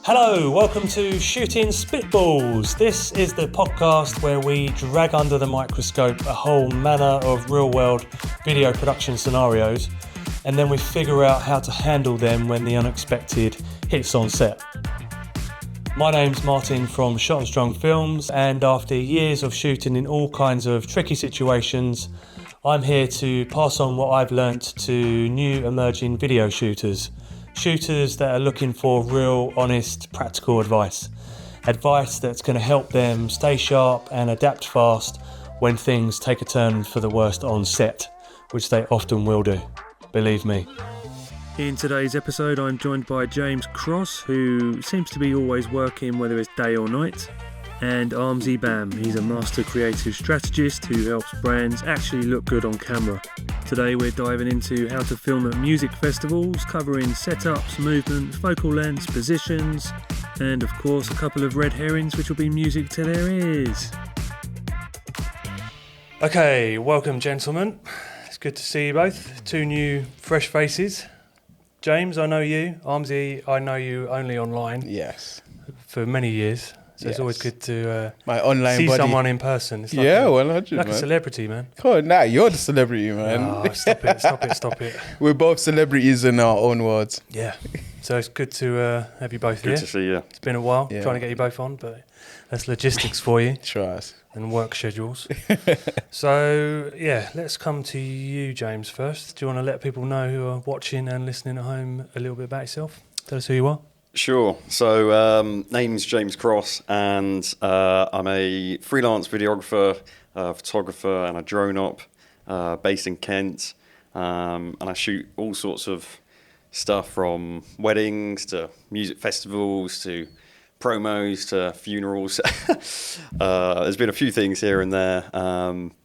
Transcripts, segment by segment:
Hello, welcome to Shooting Spitballs. This is the podcast where we drag under the microscope a whole manner of real-world video production scenarios, and then we figure out how to handle them when the unexpected hits on set. My name's Martin from Shot and Strung Films, and after years of shooting in all kinds of tricky situations, I'm here to pass on what I've learnt to new emerging video shooters that are looking for real, honest, practical advice. Advice that's going to help them stay sharp and adapt fast when things take a turn for the worst on set, which they often will do, believe me. In today's episode, I'm joined by James Cross, who seems to be always working whether it's day or night, and ArmzyBAM. He's a master creative strategist who helps brands actually look good on camera. Today we're diving into how to film at music festivals, covering setups, movements, focal lengths, positions, and of course a couple of red herrings, which will be music to their ears. Okay, welcome gentlemen. It's good to see you both. Two new fresh faces. James, I know you. Armzy, I know you only online. Yes. For many years. So Yes. It's always good to My online see buddy. someone in person. It's like 100, like man. a celebrity, man. Come on, nah, you're the celebrity, man. Oh, stop it. We're both celebrities in our own words. Yeah. So it's good to have you both here. Good to see you. It's been a while Yeah. trying to get you both on, but that's logistics for you Trust. and work schedules. So, yeah, let's come to you, James, first. Do you want to let people know who are watching and listening at home a little bit about yourself? Tell us who you are. Sure. So, name's James Cross, and I'm a freelance videographer, photographer, and a drone op based in Kent. And I shoot all sorts of stuff from weddings to music festivals to promos to funerals. There's been a few things here and there,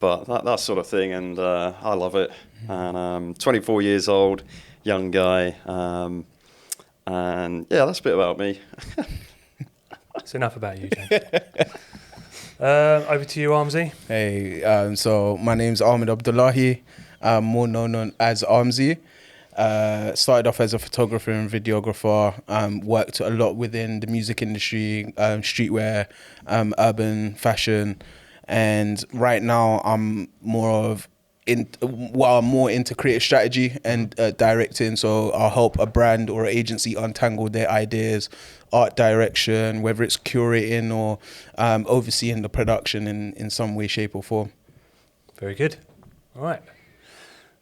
but that sort of thing, and I love it. And I'm 24 years old, young guy. And yeah, that's a bit about me. It's enough about you, James. Over to you, Armzy. Hey, so my name's Ahmed Abdullahi, more known as Armzy. Started off as a photographer and videographer, worked a lot within the music industry, streetwear, urban fashion, and right now I'm more into creative strategy and directing. So I'll help a brand or agency untangle their ideas, art direction, whether it's curating or overseeing the production in some way, shape or form. Very good. All right.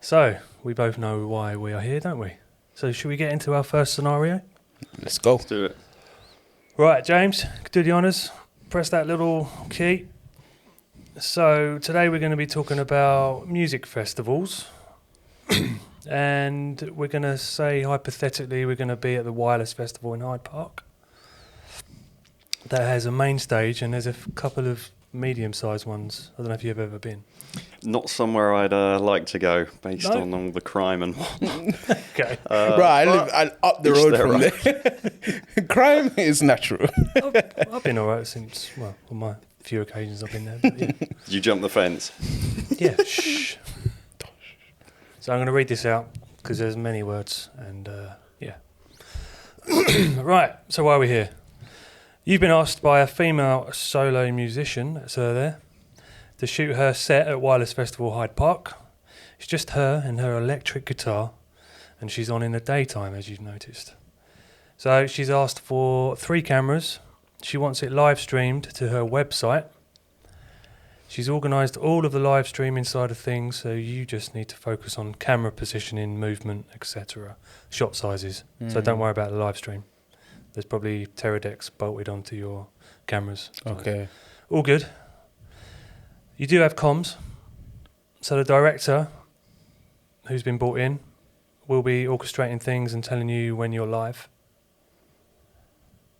So, we both know why we are here, don't we? So, should we get into our first scenario? Let's go. Let's do it. Right, James, do the honours. Press that little key. So, today we're going to be talking about music festivals. And we're going to say, hypothetically, we're going to be at the Wireless Festival in Hyde Park. That has a main stage, and there's a couple of medium-sized ones. I don't know if you've ever been. Not somewhere I'd like to go, based on all the crime and whatnot. Okay. Right, I live up the road from right. there. Crime is natural. I've been all right since, well, on my few occasions I've been there. But yeah. Did you jump the fence? Yeah, shh. So I'm going to read this out because there's many words and yeah. Right, so why are we here? You've been asked by a female solo musician, that's her there, to shoot her set at Wireless Festival Hyde Park. It's just her and her electric guitar, and she's on in the daytime, as you've noticed. So she's asked for 3 cameras. She wants it live streamed to her website. She's organised all of the live streaming side of things, so you just need to focus on camera positioning, movement, etc., shot sizes. So don't worry about the live stream. There's probably Teradeks bolted onto your cameras. Okay. All good. You do have comms. So the director, who's been brought in, will be orchestrating things and telling you when you're live.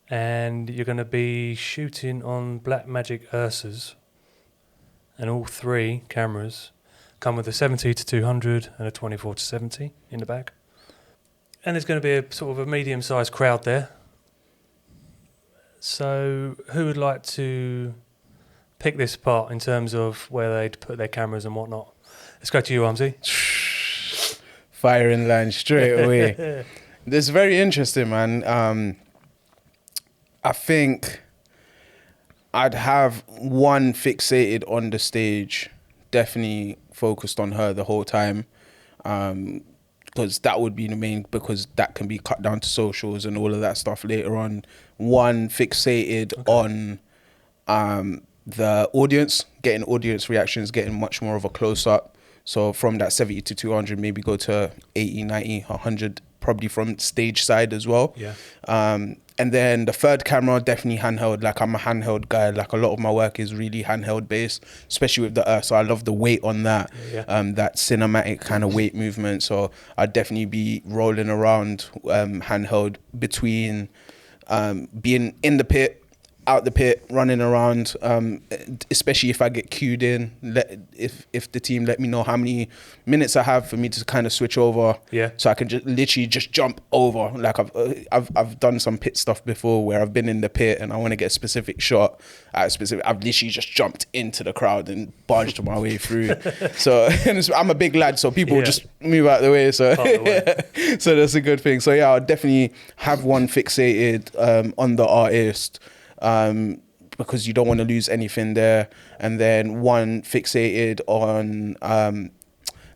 And you're going to be shooting on Blackmagic Ursas. And all 3 cameras come with a 70-200 and a 24-70 in the bag. And there's going to be a sort of a medium-sized crowd there. So who would like to pick this apart in terms of where they'd put their cameras and whatnot? Let's go to you, Armzy. Firing line straight away. This is very interesting, man. I think I'd have one fixated on the stage, definitely focused on her the whole time. Because that would be the main, because that can be cut down to socials and all of that stuff later on. One fixated on the audience, getting audience reactions, getting much more of a close-up. So from that 70 to 200, maybe go to 80, 90, 100, probably from stage side as well. Yeah. And then the third camera, definitely handheld. Like, I'm a handheld guy. Like, a lot of my work is really handheld based, especially with the Earth. So I love the weight on that, that cinematic kind of weight movement. So I'd definitely be rolling around handheld between being in the pit, out the pit, running around, especially if I get queued in, if the team let me know how many minutes I have for me to kind of switch over, so I can just literally just jump over. Like, I've done some pit stuff before where I've been in the pit and I want to get a specific shot at a specific, I've literally just jumped into the crowd and barged my way through. So I'm a big lad, so people just move out of the way, so so that's a good thing. So yeah, I'll definitely have one fixated on the artist, because you don't want to lose anything there, and then one fixated on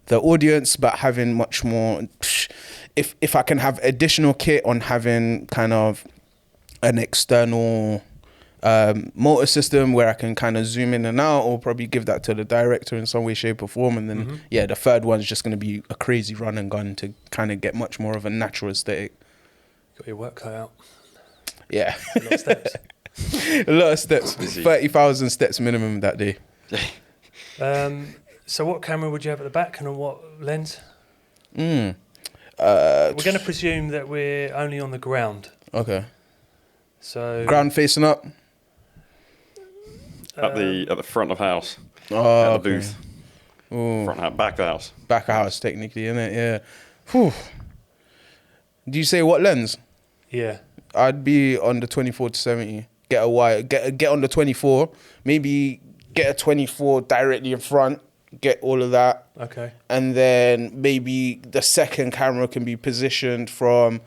the audience, but having much more, if I can have additional kit on having kind of an external motor system where I can kind of zoom in and out, or probably give that to the director in some way, shape or form. And then the third one's just going to be a crazy run and gun to kind of get much more of a natural aesthetic. Got your work cut out. Yeah. A lot of steps. A lot of steps. 30,000 steps minimum that day. So what camera would you have at the back and on what lens? We're going to presume that we're only on the ground. Okay. So ground facing up? At the front of house. Oh, at the booth. Ooh. Front house, back of house. Back of house, technically, innit? Yeah. Whew. Do you say what lens? Yeah. I'd be on the 24 to 70. Get a wide, get on the 24. Maybe get a 24 directly in front. Get all of that. Okay. And then maybe the second camera can be positioned from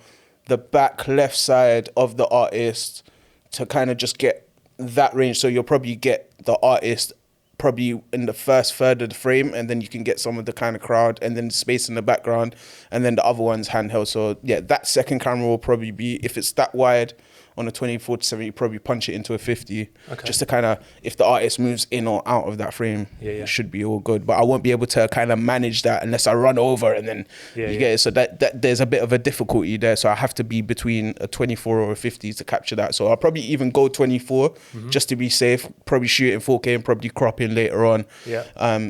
the back left side of the artist to kind of just get that range. So you'll probably get the artist probably in the first third of the frame, and then you can get some of the kind of crowd and then space in the background, and then the other one's handheld. So yeah, that second camera will probably be, if it's that wide on a 24 to 70, you probably punch it into a 50, just to kind of, if the artist moves in or out of that frame, it should be all good. But I won't be able to kind of manage that unless I run over and then you get it. So that there's a bit of a difficulty there. So I have to be between a 24 or a 50 to capture that. So I'll probably even go 24 just to be safe, probably shoot in 4K and probably crop in later on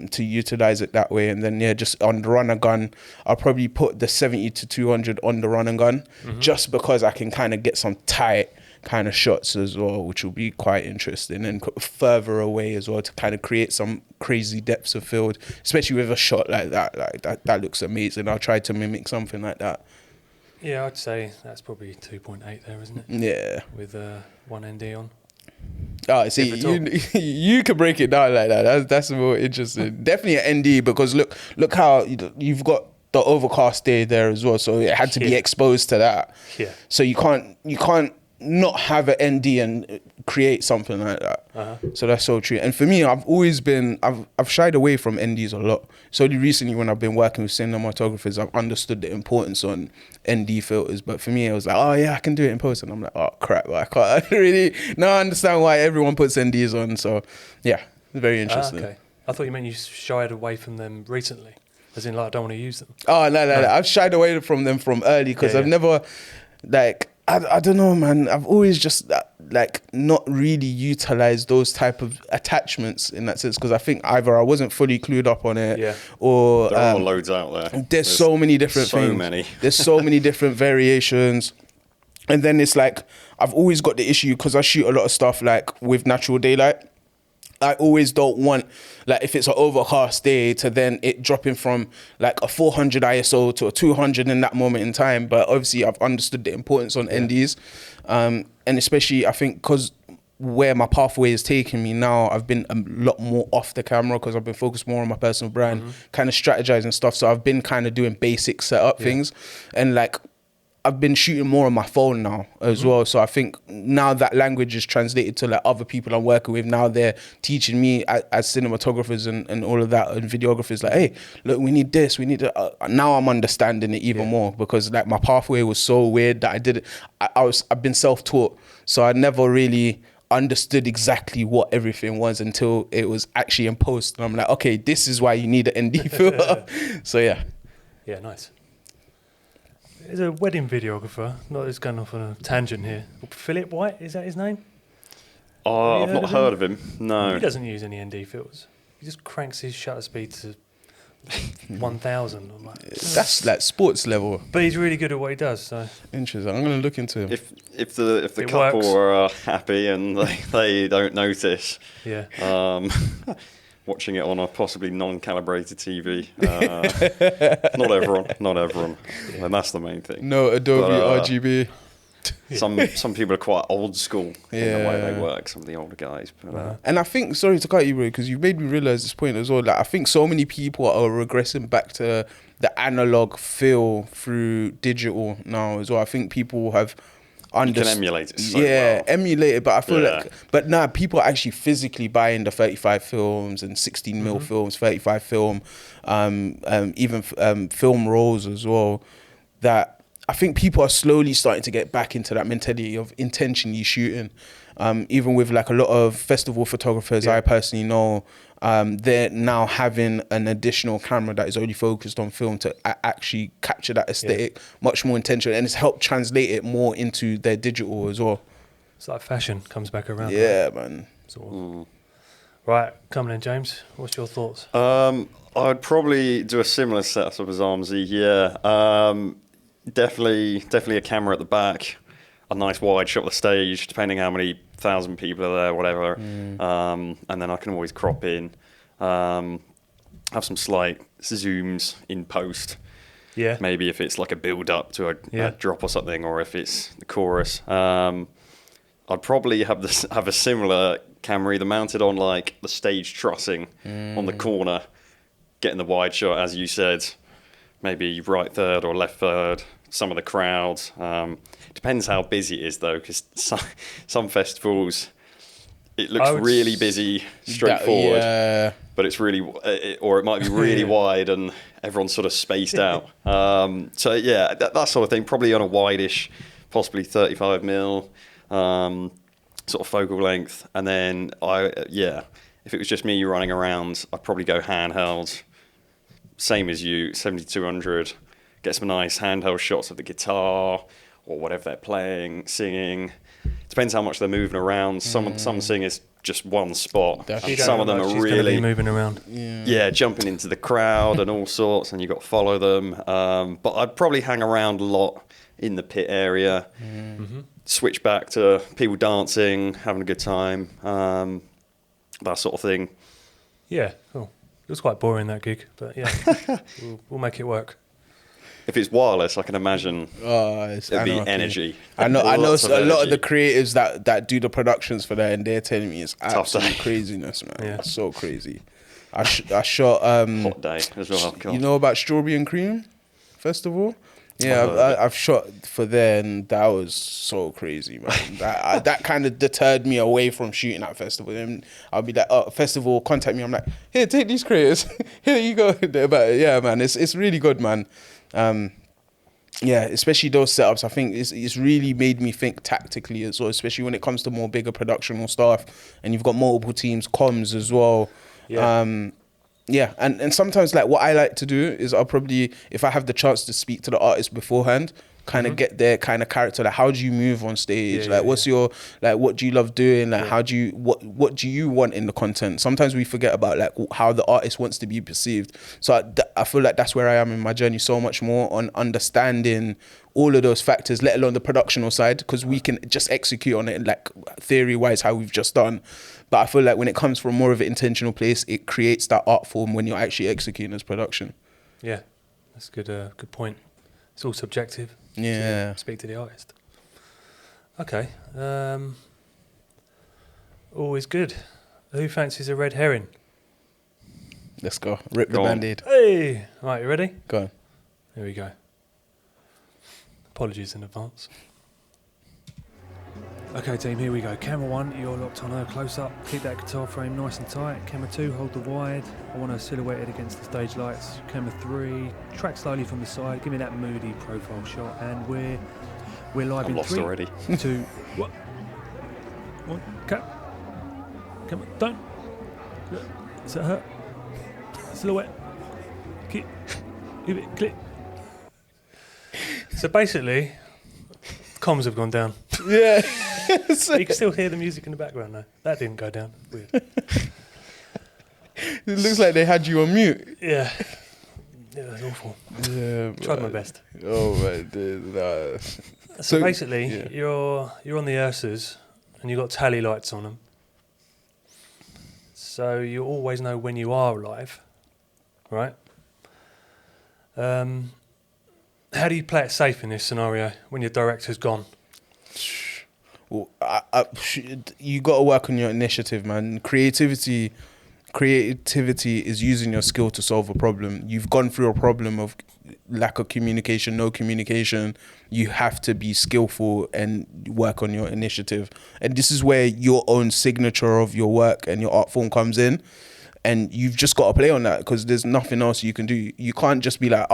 to utilize it that way. And then just on the run and gun, I'll probably put the 70 to 200 on the run and gun, just because I can kind of get some tight kind of shots as well, which will be quite interesting, and further away as well to kind of create some crazy depths of field, especially with a shot like that. Like that looks amazing. I'll try to mimic something like that. Yeah, I'd say that's probably 2.8 there, isn't it? Yeah. With one ND on. Oh, see, you can break it down like that. That's more interesting. Definitely an ND, because look how you've got the overcast day there as well, so it had to be exposed to that. Yeah. So you can't not have an ND and create something like that. So that's so true. And for me, I've always been, I've shied away from NDs a lot. So only recently, when I've been working with cinematographers, I've understood the importance on ND filters. But for me, it was like, oh yeah, I can do it in post. And I'm like, oh crap, I can't really. Now I understand why everyone puts NDs on. So yeah, very interesting. Okay. I thought you meant you shied away from them recently, as in like I don't want to use them. Oh no. I've shied away from them from early, because I've never, like, I don't know, man. I've always just like not really utilized those type of attachments in that sense, because I think either I wasn't fully clued up on it, or there are loads out there. There's so many different things. So many. There's so many different variations. And then it's like, I've always got the issue, because I shoot a lot of stuff like with natural daylight. I always don't want, like, if it's an overcast day, to then it dropping from like a 400 ISO to a 200 in that moment in time. But obviously I've understood the importance on NDs. And especially I think because where my pathway is taking me now, I've been a lot more off the camera, because I've been focused more on my personal brand, kind of strategizing stuff. So I've been kind of doing basic setup things. And like, I've been shooting more on my phone now as well. So I think now that language is translated to like other people I'm working with. Now they're teaching me as cinematographers and all of that, and videographers, like, hey, look, we need this, we need to, now I'm understanding it even more, because like my pathway was so weird that I did it. I've been self-taught, so I never really understood exactly what everything was until it was actually in post. And I'm like, okay, this is why you need an ND filter. So yeah. Yeah, nice. There's a wedding videographer, not just going off on a tangent here. Philip White, is that his name? Oh, I've not heard of him. No. He doesn't use any ND filters. He just cranks his shutter speed to 1,000. I'm like, That's like sports level. but he's really good at what he does. So Interesting. I'm gonna look into him. If the It couple works. are happy and they don't notice, yeah, watching it on a possibly non-calibrated TV. Not everyone. And that's the main thing. No Adobe But, RGB. Some people are quite old school in the way they Yeah. work. Some of the older guys. But, And I think, sorry to cut you, bro, because you made me realize this point as well. Like, I think so many people are regressing back to the analog feel through digital now as well. I think people have you can emulate it so yeah, well. emulate it, but I feel Yeah. like, but now people are actually physically buying the 35 films and 16 mil films, 35 film, even film rolls as well. That I think people are slowly starting to get back into that mentality of intentionally shooting. Even with like a lot of festival photographers I personally know, they're now having an additional camera that is only focused on film to actually capture that aesthetic much more intentional, and it's helped translate it more into their digital as well. it's like fashion comes back around. Yeah, man. Sort of. Right, coming in, James. What's your thoughts? I'd probably do a similar setup as Armzy. Yeah, definitely a camera at the back, a nice wide shot of the stage, depending how many thousand people are there, whatever. And then I can always crop in, have some slight zooms in post. Yeah. Maybe if it's like a build up to a drop or something, or if it's the chorus. I'd probably have a similar camera either mounted on like the stage trussing on the corner, getting the wide shot as you said, maybe right third or left third, some of the crowds. Depends how busy it is though, because some festivals it looks really busy, straightforward, but it's really, or it might be really wide and everyone's sort of spaced out. So yeah, that sort of thing, probably on a wide-ish, possibly 35 mil, sort of focal length. And then if it was just me running around, I'd probably go handheld, same as you, 7200, get some nice handheld shots of the guitar or whatever they're playing, singing. Depends how much they're moving around. Some singers just one spot. And some of them are really moving around. Yeah, jumping into the crowd and all sorts, and you've got to follow them. But I'd probably hang around a lot in the pit area, switch back to people dancing, having a good time, that sort of thing. Yeah, cool. It was quite boring, that gig, but yeah, we'll make it work. If it's wireless, I can imagine it'd be energy. I know a lot of energy. the creatives that do the productions for that, and they're telling me it's absolute day. craziness, man. Yeah. It's so crazy. I shot Hot day as well. God. you know about Strawberry and Cream Festival? Yeah, I've shot for there, and that was so crazy, man. that kind of deterred me away from shooting at festival. And I'll be like, oh, festival, contact me. I'm like, here, take these creators. Here you go. But yeah, man, it's really good, man. Yeah, especially those setups. I think it's really made me think tactically as well, especially when it comes to more bigger productional stuff, and you've got multiple teams, comms as well. Yeah, and sometimes like what I like to do is I'll probably, if I have the chance to speak to the artist beforehand, kind of get their kind of character, like how do you move on stage, what's your, like what do you love doing, like how do you, what do you want in the content. Sometimes we forget about like how the artist wants to be perceived. So I feel like that's where I am in my journey, so much more on understanding all of those factors, let alone the productional side, because we can just execute on it like theory wise how we've just done. But I feel like when it comes from more of an intentional place, it creates that art form when you're actually executing as production. Yeah, that's good. Good point. It's all subjective. Yeah. Speak to the artist. Okay. Always good. Who fancies a red herring? Let's go. Rip the Band-Aid. Hey! Right, you ready? Go on. Here we go. Apologies in advance. Okay team, here we go. Camera 1, you're locked on her close up. Keep that guitar frame nice and tight. Camera 2, hold the wide. I want her silhouetted against the stage lights. Camera 3, track slowly from the side. Give me that moody profile shot. And we're live I'm in lost 3, already. 2, 1. 1, cut. Come on, don't. Is that her? Silhouette. Keep. Give it, click. So basically, comms have gone down. Yeah. You can still hear the music in the background though. That didn't go down. Weird. It looks like they had you on mute. Yeah. Yeah, that's awful. Yeah, Tried my best. Oh my dude, nah. So basically, yeah. you're on the Ursas and you've got tally lights on them. So you always know when you are live, right? How do you play it safe in this scenario when your director's gone? Well, you got to work on your initiative, man. Creativity is using your skill to solve a problem. You've gone through a problem of lack of communication, no communication. You have to be skillful and work on your initiative. And this is where your own signature of your work and your art form comes in. And you've just got to play on that because there's nothing else you can do. You can't just be like,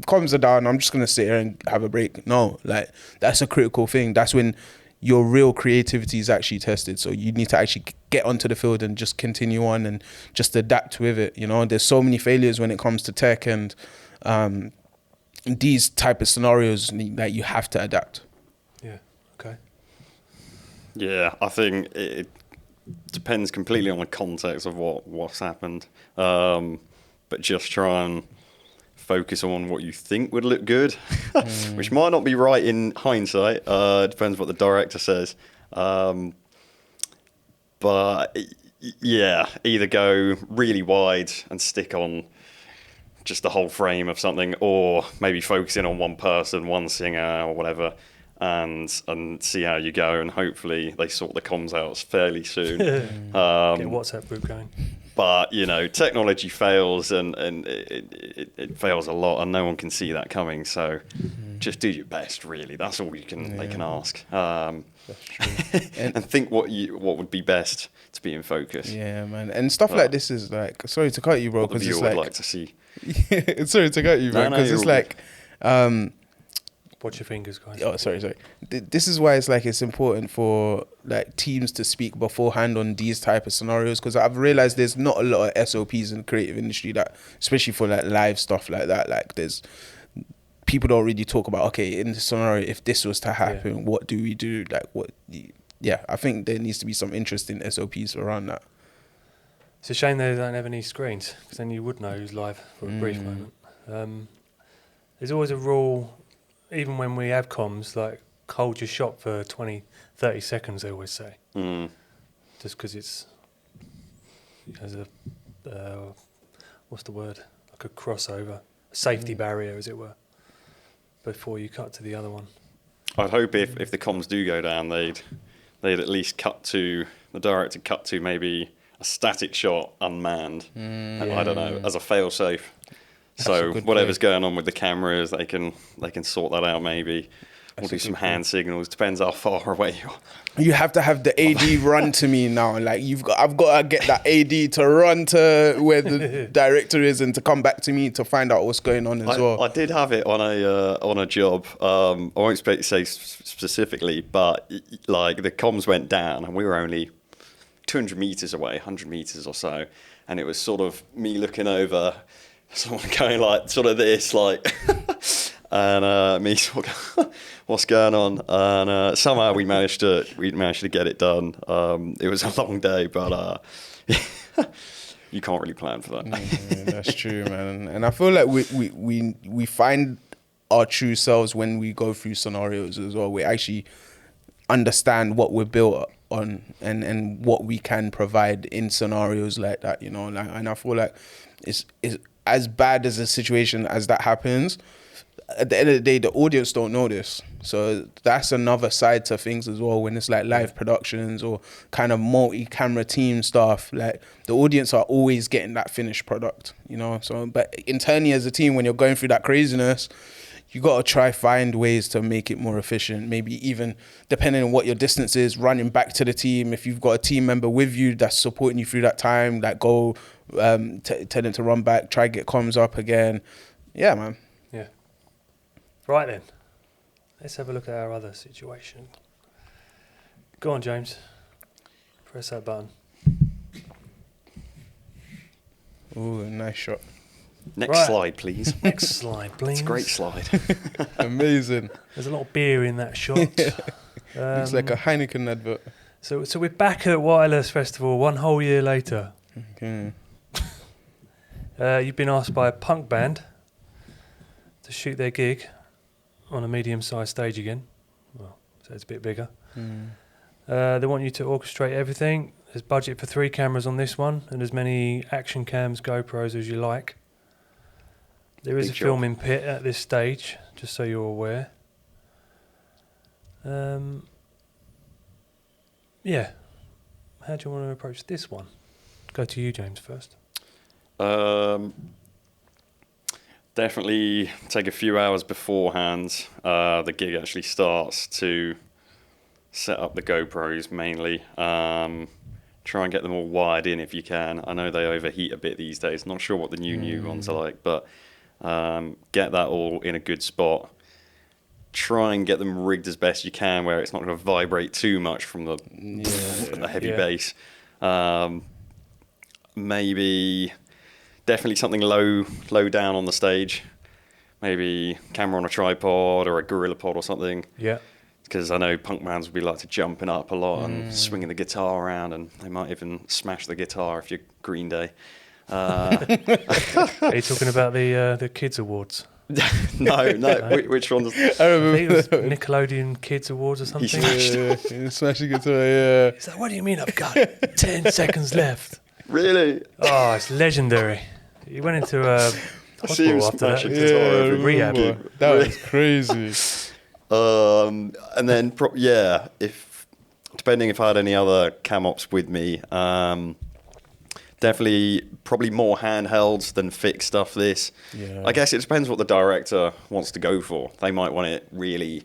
comms are down, I'm just going to sit here and have a break. No, like that's a critical thing. That's when your real creativity is actually tested. So you need to actually get onto the field and just continue on and just adapt with it. You know, there's so many failures when it comes to tech and these type of scenarios that you have to adapt. Yeah. Okay. Yeah, I think it depends completely on the context of what's happened. But just try and focus on what you think would look good, which might not be right in hindsight. It depends what the director says. But yeah, either go really wide and stick on just the whole frame of something, or maybe focus in on one person, one singer or whatever, and see how you go. And hopefully they sort the comms out fairly soon. Get a WhatsApp group going. But, you know, technology fails and it fails a lot and no one can see that coming. So just do your best, really. That's all they can ask. That's true. And think what would be best to be in focus. Yeah, man. And stuff like this is like, sorry to cut you, bro. What the viewer would like to see. Sorry to cut you, bro. Because it's like... Watch your fingers, guys. Oh, sorry. This is why it's important for like teams to speak beforehand on these type of scenarios, because I've realized there's not a lot of SOPs in the creative industry that, especially for like live stuff like that, like there's people don't really talk about, okay, in this scenario, if this was to happen, what do we do? Like I think there needs to be some interesting SOPs around that. It's a shame they don't have any screens, because then you would know who's live for a brief moment. There's always a rule. Even when we have comms, like, hold your shot for 20, 30 seconds, they always say. Just because it has a, what's the word? Like a crossover, a safety barrier, as it were, before you cut to the other one. I'd hope if the comms do go down, they'd at least the director cut to maybe a static shot unmanned. I don't know, as a fail-safe. So whatever's going on with the cameras, they can sort that out maybe. We'll do some hand signals. Depends how far away you are. You have to have the AD run to me now. Like I've got to get that AD to run to where the director is and to come back to me to find out what's going on as well. I did have it on a job. I won't expect to say specifically, but like the comms went down and we were only 200 meters away, 100 meters or so, and it was sort of me looking over. Someone going like sort of this, like, and me sort of, what's going on? And somehow we managed to get it done. It was a long day, but you can't really plan for that. Yeah, that's true, man. And I feel like we find our true selves when we go through scenarios as well. We actually understand what we're built on and what we can provide in scenarios like that, you know. Like, and I feel like it's as bad as a situation as that happens, at the end of the day, the audience don't know this. So that's another side to things as well. When it's like live productions or kind of multi-camera team stuff, like the audience are always getting that finished product, you know. So, but internally as a team, when you're going through that craziness, you got to try find ways to make it more efficient. Maybe even depending on what your distance is, running back to the team. If you've got a team member with you that's supporting you through that time, like go tell them to run back, try get comms up again. Yeah, man. Yeah. Right then, let's have a look at our other situation. Go on, James. Press that button. Ooh, nice shot. Next slide, please. Next slide, please. It's a great slide. Amazing. There's a lot of beer in that shot. Looks like a Heineken advert. So we're back at Wireless Festival 1 whole year later. Okay. You've been asked by a punk band to shoot their gig on a medium-sized stage again. Well, so it's a bit bigger. They want you to orchestrate everything. There's budget for 3 cameras on this one, and as many action cams, GoPros as you like. There is Big a job. filming pit at this stage, just so you're aware. Yeah. How do you want to approach this one? Go to you, James, first. Definitely take a few hours beforehand. The gig actually starts to set up the GoPros mainly. Try and get them all wired in if you can. I know they overheat a bit these days. Not sure what the new ones are like, but get that all in a good spot. Try and get them rigged as best you can where it's not going to vibrate too much from the heavy bass. Maybe definitely something low down on the stage. Maybe camera on a tripod or a gorilla pod or something. Yeah. Because I know punk bands would be like to jumping up a lot and swinging the guitar around, and they might even smash the guitar if you're Green Day. Are you talking about the Kids Awards? No. Which ones? I I think remember it was Nickelodeon Kids Awards or something. smash the guitar, yeah. He's like, what do you mean I've got 10 seconds left? Really? Oh, it's legendary. He went into see him hospital after that. smashing guitar every Rehab. remember. That was crazy. And then, if depending if I had any other cam ops with me, definitely probably more handhelds than fixed stuff. This, I guess it depends what the director wants to go for. They might want it really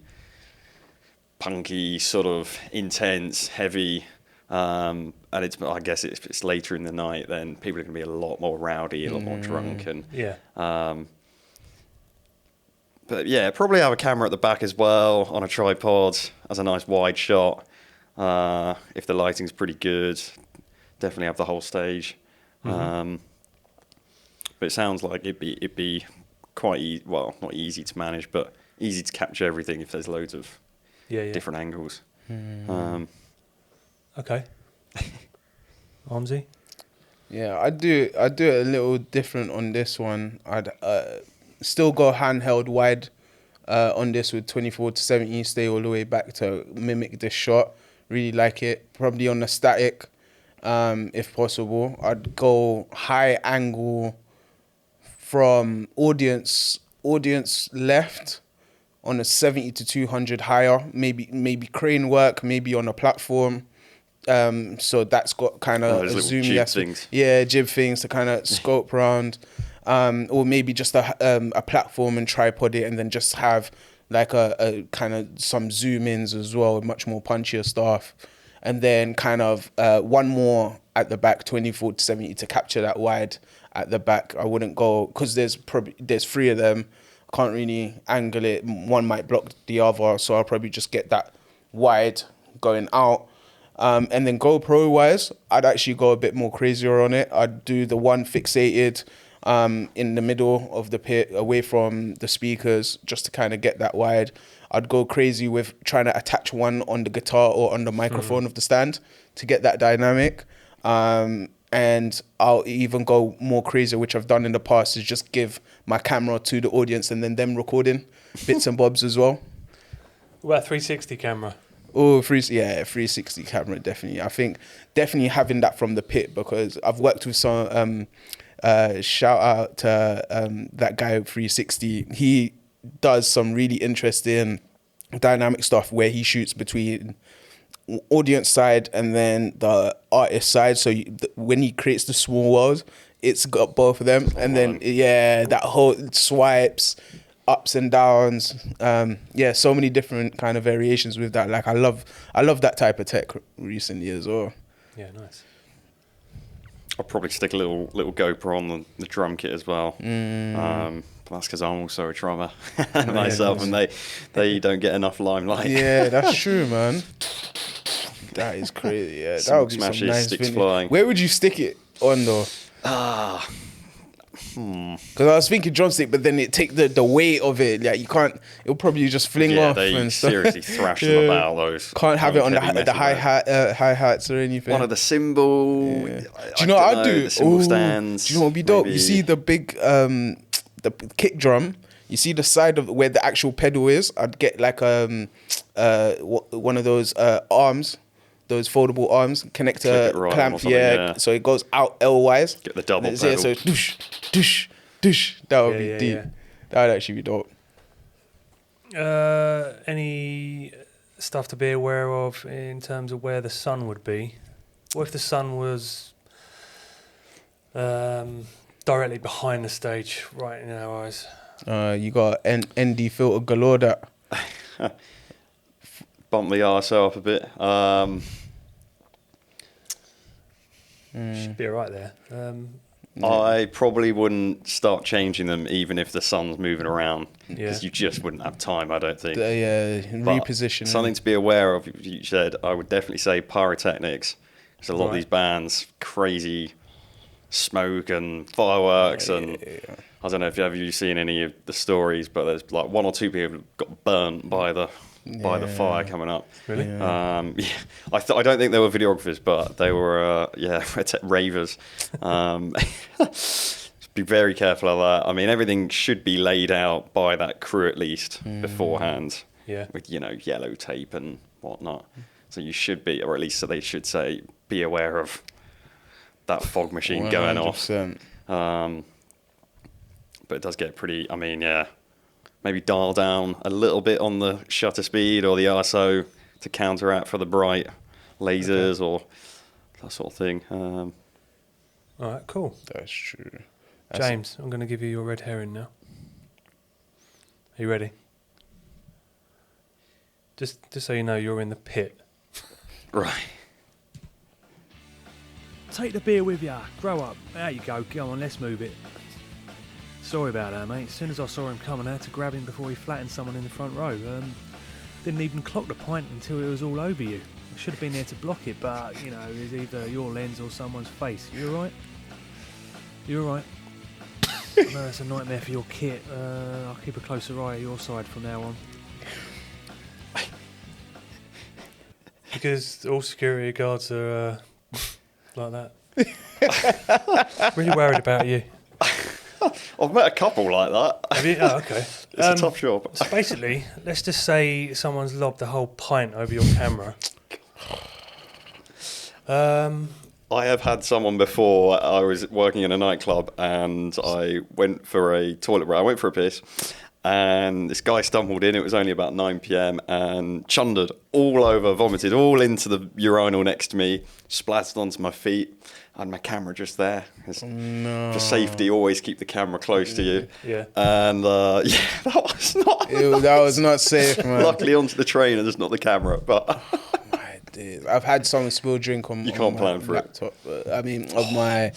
punky, sort of intense, heavy. And I guess if it's later in the night, then people are going to be a lot more rowdy, a lot more drunk, and but yeah, probably have a camera at the back as well on a tripod as a nice wide shot. If the lighting's pretty good, definitely have the whole stage. But it sounds like it'd be quite not easy to manage, but easy to capture everything if there's loads of different angles. Okay. Armzy? Yeah, I do it a little different on this one. I'd still go handheld wide on this with 24 to 70, stay all the way back to mimic this shot. Really like it. Probably on the static, if possible. I'd go high angle from audience left on a 70 to 200 higher. Maybe crane work, maybe on a platform. So that's got kind of a zoomy aspect. Yeah, jib things to kind of scope around. Or maybe just a platform and tripod it, and then just have like a kind of some zoom ins as well, much more punchier stuff. And then kind of one more at the back, 24 to 70 to capture that wide at the back. I wouldn't go, because there's 3 of them. I can't really angle it. One might block the other, so I'll probably just get that wide going out. And then GoPro wise, I'd actually go a bit more crazier on it. I'd do the one fixated in the middle of the pit, away from the speakers, just to kind of get that wide. I'd go crazy with trying to attach one on the guitar or on the microphone of the stand to get that dynamic. And I'll even go more crazy, which I've done in the past, is just give my camera to the audience and then them recording bits and bobs as well. What about 360 camera? Oh, 360 camera, definitely. I think definitely having that from the pit, because I've worked with some, shout out to that guy with 360. He does some really interesting dynamic stuff where he shoots between audience side and then the artist side. So when he creates the small world, it's got both of them. And then, that whole swipes, ups and downs. Yeah, so many different kind of variations with that. Like I love that type of tech recently as well. Yeah, nice. I'll probably stick a little GoPro on the drum kit as well. But that's because I'm also a drummer myself, and they don't get enough limelight. Yeah, that's true, man. That is crazy. Yeah, that would be some nice sticks vintage. flying. Where would you stick it on though? Because I was thinking drumstick, but then it take the weight of it. Like you can't. It'll probably just fling off. They and stuff. seriously thrash them about those. Can't have it on heavy the hi hats or anything. One of the cymbal. Yeah. Do you know what I'd do? The cymbal stands. Do you know what would be dope? maybe. You see the big the kick drum. You see the side of where the actual pedal is. I'd get like one of those arms. Those foldable arms, connector right clamp, yeah, so it goes out L-wise. Get the double Yeah, pedal. so doosh, doosh, doosh. That would be deep. Yeah. That would actually be dope. Any stuff to be aware of in terms of where the sun would be? What if the sun was directly behind the stage, right in our eyes? You got ND filter galore that. Bump the RSO up a bit. Should be alright there. I probably wouldn't start changing them even if the sun's moving around, Yeah. because you just wouldn't have time, I don't think. Reposition. Something to be aware of, you said, I would definitely say pyrotechnics. There's a lot of Right. these bands, crazy smoke and fireworks, and I don't know if you've seen any of the stories, but there's like one or two people who got burnt by the fire coming up. Really? Yeah. I don't think they were videographers, but they were ravers. Be very careful of that. I mean, everything should be laid out by that crew at least beforehand. Yeah. With yellow tape and whatnot. So you should be, or at least so they should say, be aware of that fog machine going off. 100%. But it does get pretty. I mean, yeah. Maybe dial down a little bit on the shutter speed or the ISO to counteract for the bright lasers or that sort of thing. All right, cool. That's true. James, I'm going to give you your red herring now. Are you ready? Just so you know, you're in the pit. Right. Take the beer with ya. Grow up. There you go. Go on, let's move it. Sorry about that, mate. As soon as I saw him coming, I had to grab him before he flattened someone in the front row. Didn't even clock the pint until it was all over you. I should have been there to block it, but, you know, it's either your lens or someone's face. You alright? You alright? I know that's a nightmare for your kit. I'll keep a closer eye at your side from now on. Because all security guards are like that. Really worried about you. I've met a couple like that. Have you? Oh, okay. It's a tough job. So basically, let's just say someone's lobbed a whole pint over your camera. I have had someone before. I was working in a nightclub and I went for a toilet break. I went for a piss. And this guy stumbled in. It was only about 9 p.m. and chundered all over, vomited all into the urinal next to me, splattered onto my feet. I had my camera just there. For safety, always keep the camera close to you. Yeah. And that was not. Ew, that was not safe, man. Luckily, onto the trainer, just not the camera. But I've had someone spill drink on, You can't my plan for it. laptop. I mean, of my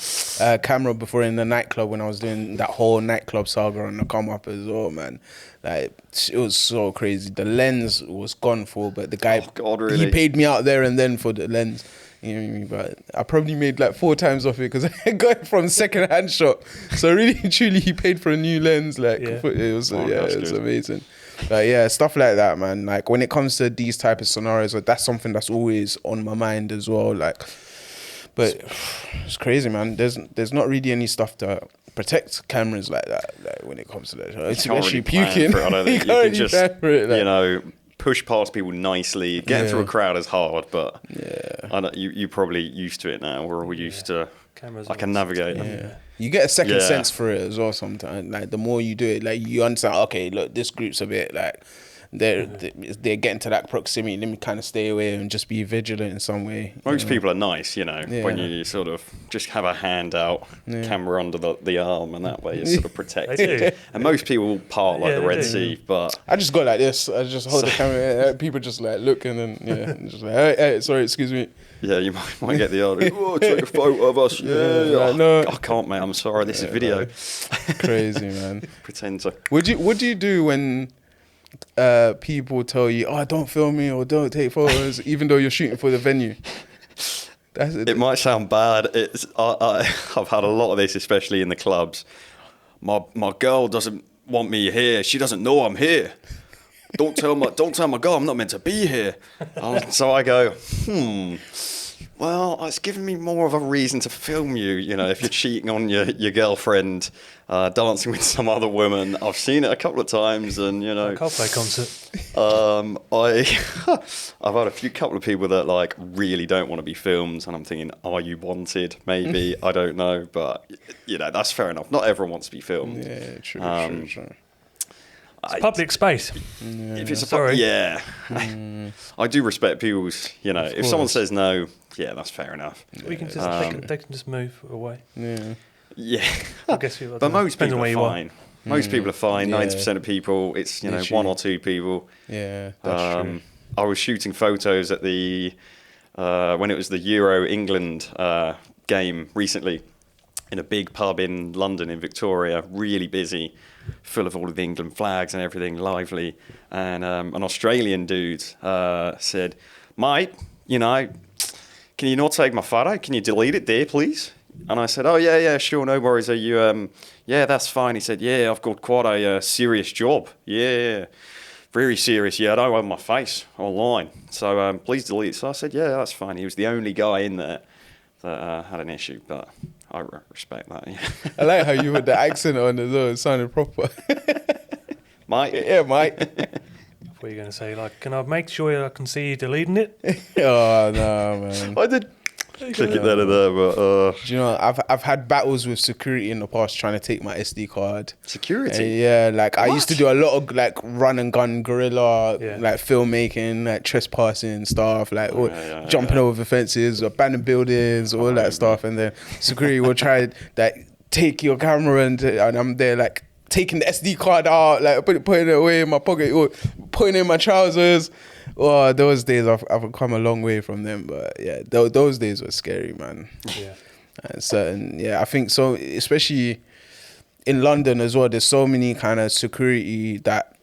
camera before in the nightclub when I was doing that whole nightclub saga on the come up as well, man. Like it was so crazy. The lens was gone for, but the guy, Oh, God, really? he paid me out there and then for the lens. You know what I mean? But I probably made like 4 times off it because I got it from second-hand shop. So really, truly, he paid for a new lens. Like Yeah. it was, Oh, it that's was good. amazing. But yeah, stuff like that, man. Like when it comes to these type of scenarios, like, that's something that's always on my mind as well. Like, but it's crazy, man. There's not really any stuff to protect cameras like that. Like when it comes to that, you can't especially really plan puking. for it, I don't think. You can't really plan for it, like. you know, push past people nicely. Getting through a crowd is hard, but I know you're probably used to it now. We're all used to. Cameras I can on. navigate. Yeah. You get a second Yeah. sense for it as well sometimes. Like the more you do it, like you understand, okay, look, this group's a bit like they're getting to that proximity. Let me kind of stay away and just be vigilant in some way. Most people are nice, when you sort of just have a hand out, camera under the arm, and that way you're sort of protected. And most people will part like the Red Sea, but I just go like this. I just hold the camera. People just like look and then just like, hey, sorry, excuse me. Yeah, you might get the other. Oh, take a photo of us. Yeah, no. I can't, mate. I'm sorry. This is video. Crazy, man. Pretend to. What do you do when people tell you, "Oh, don't film me" or "Don't take photos," even though you're shooting for the venue? It might sound bad. I've had a lot of this, especially in the clubs. My girl doesn't want me here. She doesn't know I'm here. Don't tell my girl I'm not meant to be here. So I go, well, it's giving me more of a reason to film you. If you're cheating on your girlfriend, dancing with some other woman. I've seen it a couple of times, and A Coldplay concert. I've had a couple of people that like really don't want to be filmed, and I'm thinking, are you wanted? Maybe I don't know, but that's fair enough. Not everyone wants to be filmed. Yeah, true. It's public space. If it's Sorry. I do respect people's. If someone says no, that's fair enough. We can just they can just move away. Yeah, I guess but most people are fine. Most people are fine. Yeah. 90% of people, it's one or two people. Yeah, that's true. I was shooting photos at the when it was the Euro England game recently in a big pub in London, in Victoria, really busy, full of all of the England flags and everything, lively. And an Australian dude said, "Mate, can you not take my photo? Can you delete it there, please?" And I said, "Oh, yeah, sure, no worries. Are you, yeah, that's fine." He said, "Yeah, I've got quite a serious job. Yeah, very serious. Yeah, I don't have my face online. So please delete it." So I said, "Yeah, that's fine." He was the only guy in there that had an issue, but I respect that. Yeah. I like how you had the accent on as well. It sounded proper. Mate? Yeah, mate. What are you going to say? Like, can I make sure I can see you deleting it? Oh, no, man. I did click it there, but... Do you know, I've had battles with security in the past trying to take my SD card. Security? Yeah, like I used to do a lot of like run and gun guerrilla, like filmmaking, like trespassing stuff, like jumping over fences, abandoned buildings, all that stuff. And then security will try like take your camera and I'm there like taking the SD card out, like putting it away in my pocket or putting it in my trousers. Oh, those days I've come a long way from them, but yeah, those days were scary, man. Yeah. I think so, especially in London as well. There's so many kind of security that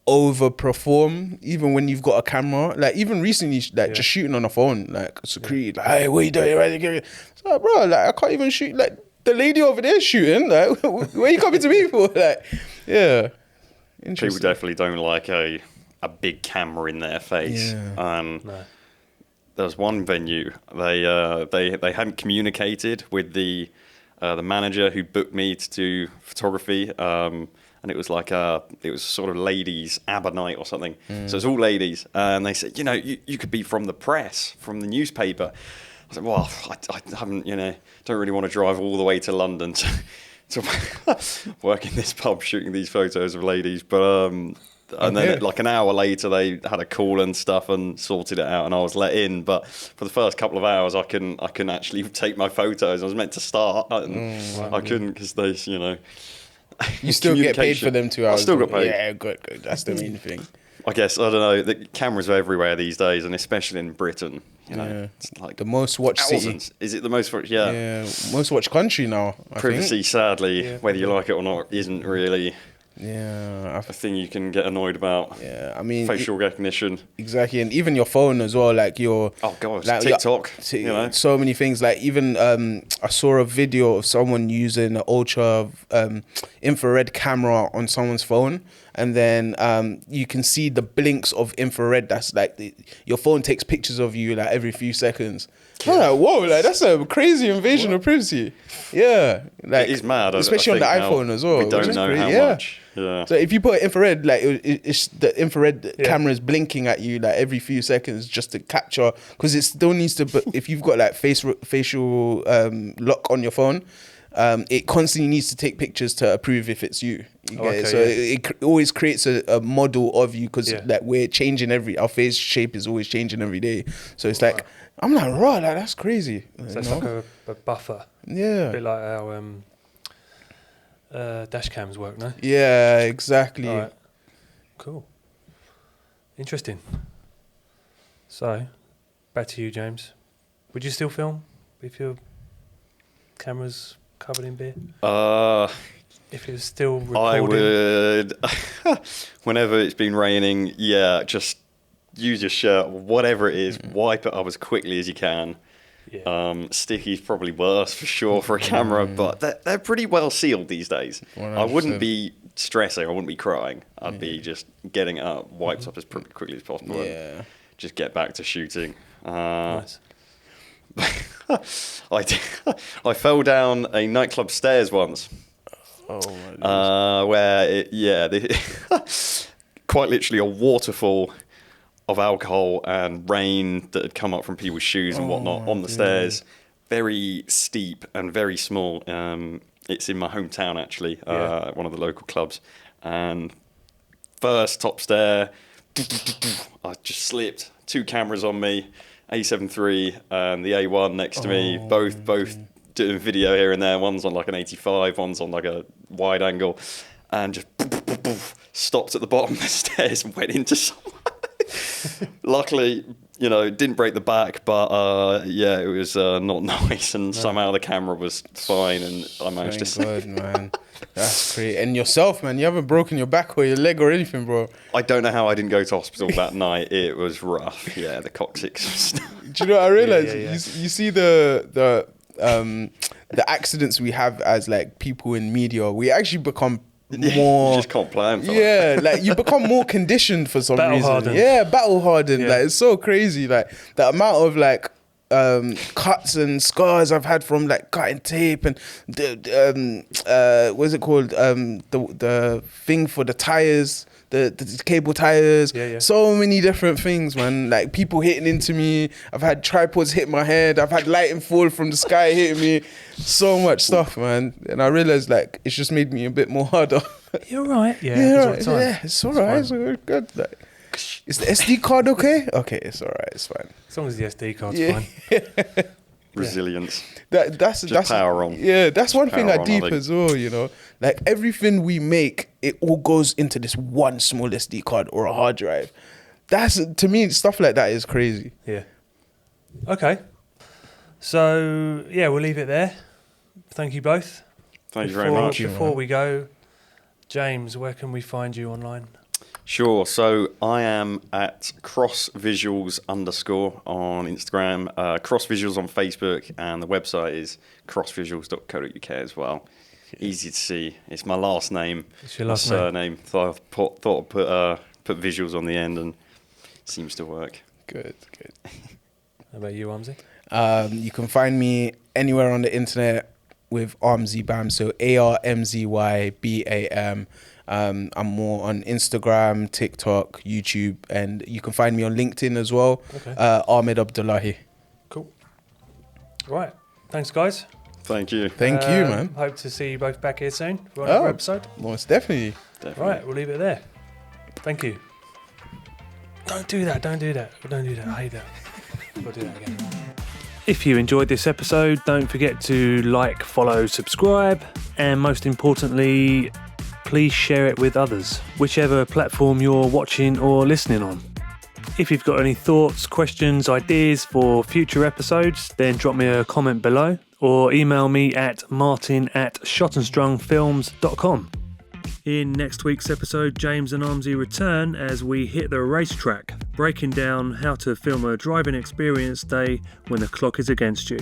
overperform, even when you've got a camera. Like even recently, like just shooting on a phone, like security, like, "Hey, what are you doing? It's like, bro, like I can't even shoot. Like the lady over there shooting. Like, where are you coming to me for? Like, yeah, interesting. People definitely don't like a big camera in their face. No. There was one venue, they hadn't communicated with the manager who booked me to do photography, and it was like it was sort of ladies' ABBA night or something. So it's all ladies, and they said, you could be from the press, from the newspaper. I said, well, I haven't, don't really want to drive all the way to London to work in this pub shooting these photos of ladies, but and then like an hour later they had a call and stuff and sorted it out and I was let in, but for the first couple of hours I couldn't actually take my photos. I was meant to start and I couldn't because they, you still get paid for them 2 hours. I still got paid. Yeah, good. That's the main thing. I guess, I don't know, the cameras are everywhere these days and especially in Britain, it's like the most watched thousands. city. Is it the most watched? Yeah, most watched country now, I Privacy, think. sadly, whether you like it or not, isn't really a thing you can get annoyed about. Yeah, I mean, facial recognition. Exactly, and even your phone as well, like your... Oh, God, like, TikTok, so many things. Like even I saw a video of someone using an ultra infrared camera on someone's phone, and then you can see the blinks of infrared. That's like your phone takes pictures of you like every few seconds. I'm like, whoa, like that's a crazy invasion of privacy. Yeah, like it is mad, especially on the iPhone as well. We don't know how much. Yeah. So if you put infrared, like it's the infrared camera is blinking at you like every few seconds just to capture, because it still needs to. But if you've got like facial lock on your phone, it constantly needs to take pictures to approve if it's you. You get it? Okay, So yeah. it always creates a model of you, because Yeah. like we're changing our face shape is always changing every day. So it's like, I'm like, raw, like that's crazy. So it's like a buffer. Yeah. A bit like how dash cams work, no? Yeah, exactly. All right. Cool. Interesting. So, back to you, James. Would you still film if your camera's covered in beer? If it was still recording? I would, whenever it's been raining, just use your shirt, whatever it is, wipe it up as quickly as you can. Yeah. Sticky's probably worse for sure for a camera, but they're pretty well sealed these days. 100%. I wouldn't be stressing, I wouldn't be crying. I'd be just getting it up, wiped up as quickly as possible. Yeah. And just get back to shooting. Nice. I fell down a nightclub stairs once. Oh my Where quite literally a waterfall of alcohol and rain that had come up from people's shoes and whatnot on the stairs. Very steep and very small. It's in my hometown, actually, one of the local clubs. And first top stair, I just slipped. 2 cameras on me, A7 III and the A1 next to me, both doing video here and there. One's on like an 85, one's on like a wide angle, and just stopped at the bottom of the stairs and went into someone. Luckily, didn't break the back, but it was not nice, and somehow the camera was fine, and I managed to God, man. That's great. And yourself, man, you haven't broken your back or your leg or anything, bro. I don't know how I didn't go to hospital that night. It was rough. Yeah, the coccyx. Do you know what I realized? Yeah. You see the accidents we have as like people in media, we actually become more. You just can't plan for Yeah, like you become more conditioned for some reason. Battle-hardened. Yeah, battle hardened. Yeah. Like it's so crazy. Like the amount of like cuts and scars I've had from like cutting tape and the what's it called? The thing for the tires. The cable tires, so many different things, man. Like people hitting into me. I've had tripods hit my head. I've had lighting fall from the sky hitting me. So much stuff, man. And I realized like it's just made me a bit more harder. You're right. Yeah, It's all right. It's all good. Like, is the SD card okay? Okay, it's all right. It's fine. As long as the SD card's fine. resilience. That's power on. Yeah, that's one thing Power I on, deep I think. as well. Like everything we make, it all goes into this one small SD card or a hard drive. That's, to me, stuff like that is crazy. Yeah. Okay. So, we'll leave it there. Thank you both. Thank you very much. Before we go, James, where can we find you online? Sure. So I am at crossvisuals_ on Instagram, crossvisuals on Facebook, and the website is crossvisuals.co.uk as well. Easy to see. It's my last name. It's your my last name. surname. So I thought I'd put visuals on the end, and it seems to work. Good. How about you, Armzy? You can find me anywhere on the internet with ArmzyBAM, so ArmzyBAM. I'm more on Instagram, TikTok, YouTube, and you can find me on LinkedIn as well. Okay. Ahmed Abdullahi. Cool. Right. Thanks, guys. Thank you. Thank you, man. Hope to see you both back here soon for another episode. Most definitely. Definitely. Right, we'll leave it there. Thank you. Don't do that. I hate that. We'll do that again. If you enjoyed this episode, don't forget to like, follow, subscribe, and most importantly, please share it with others, whichever platform you're watching or listening on. If you've got any thoughts, questions, ideas for future episodes, then drop me a comment below or email me at martin@shotandstrungfilms.com. In next week's episode, James and Armzy return as we hit the racetrack, breaking down how to film a driving experience day when the clock is against you.